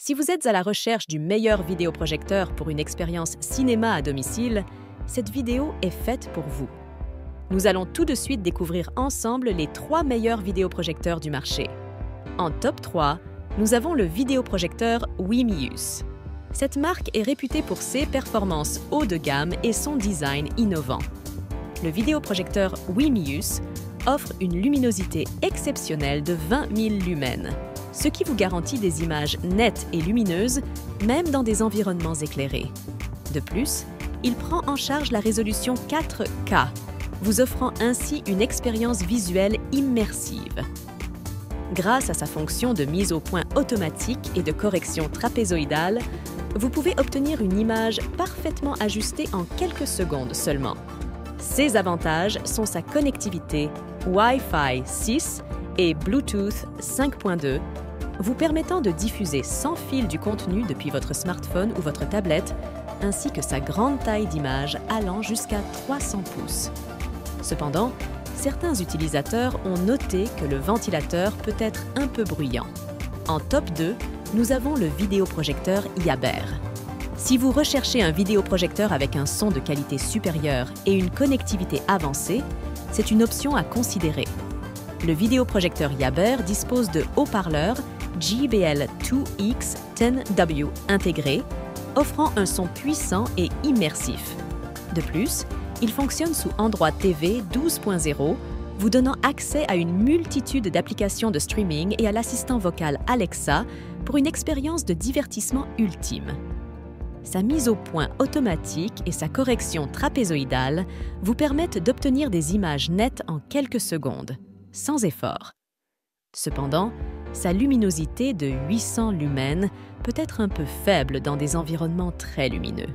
Si vous êtes à la recherche du meilleur vidéoprojecteur pour une expérience cinéma à domicile, cette vidéo est faite pour vous. Nous allons tout de suite découvrir ensemble les 3 meilleurs vidéoprojecteurs du marché. En top 3, nous avons le vidéoprojecteur Wimius. Cette marque est réputée pour ses performances haut de gamme et son design innovant. Le vidéoprojecteur Wimius offre une luminosité exceptionnelle de 20 000 lumens, ce qui vous garantit des images nettes et lumineuses, même dans des environnements éclairés. De plus, il prend en charge la résolution 4K, vous offrant ainsi une expérience visuelle immersive. Grâce à sa fonction de mise au point automatique et de correction trapézoïdale, vous pouvez obtenir une image parfaitement ajustée en quelques secondes seulement. Ses avantages sont sa connectivité Wi-Fi 6 et Bluetooth 5.2, vous permettant de diffuser sans fil du contenu depuis votre smartphone ou votre tablette, ainsi que sa grande taille d'image allant jusqu'à 300 pouces. Cependant, certains utilisateurs ont noté que le ventilateur peut être un peu bruyant. En top 2, nous avons le vidéoprojecteur Yaber. Si vous recherchez un vidéoprojecteur avec un son de qualité supérieure et une connectivité avancée, c'est une option à considérer. Le vidéoprojecteur Yaber dispose de haut-parleurs JBL2X10W intégrés, offrant un son puissant et immersif. De plus, il fonctionne sous Android TV 12.0, vous donnant accès à une multitude d'applications de streaming et à l'assistant vocal Alexa pour une expérience de divertissement ultime. Sa mise au point automatique et sa correction trapézoïdale vous permettent d'obtenir des images nettes en quelques secondes, sans effort. Cependant, sa luminosité de 800 lumens peut être un peu faible dans des environnements très lumineux.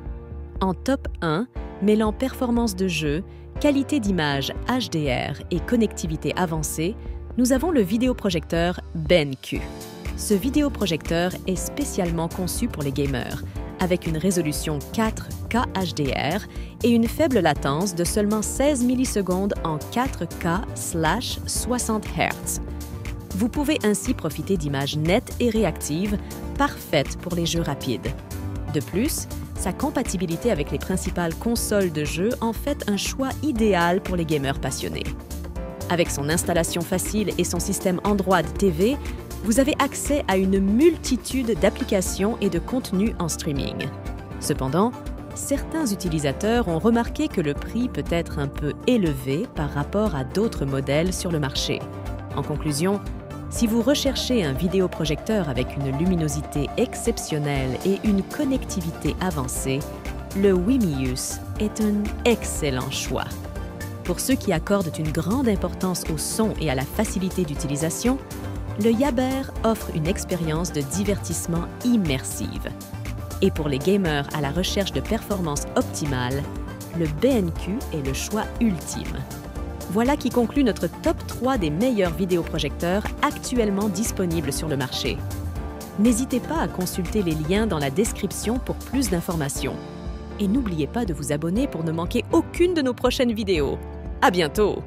En top 1, mêlant performance de jeu, qualité d'image HDR et connectivité avancée, nous avons le vidéoprojecteur BenQ. Ce vidéoprojecteur est spécialement conçu pour les gamers, avec une résolution 4K HDR et une faible latence de seulement 16 millisecondes en 4K/60 Hz. Vous pouvez ainsi profiter d'images nettes et réactives, parfaites pour les jeux rapides. De plus, sa compatibilité avec les principales consoles de jeux en fait un choix idéal pour les gamers passionnés. Avec son installation facile et son système Android TV, vous avez accès à une multitude d'applications et de contenus en streaming. Cependant, certains utilisateurs ont remarqué que le prix peut être un peu élevé par rapport à d'autres modèles sur le marché. En conclusion, si vous recherchez un vidéoprojecteur avec une luminosité exceptionnelle et une connectivité avancée, le Wimius est un excellent choix. Pour ceux qui accordent une grande importance au son et à la facilité d'utilisation, le Yaber offre une expérience de divertissement immersive. Et pour les gamers à la recherche de performances optimales, le BenQ est le choix ultime. Voilà qui conclut notre top 3 des meilleurs vidéoprojecteurs actuellement disponibles sur le marché. N'hésitez pas à consulter les liens dans la description pour plus d'informations. Et n'oubliez pas de vous abonner pour ne manquer aucune de nos prochaines vidéos. À bientôt!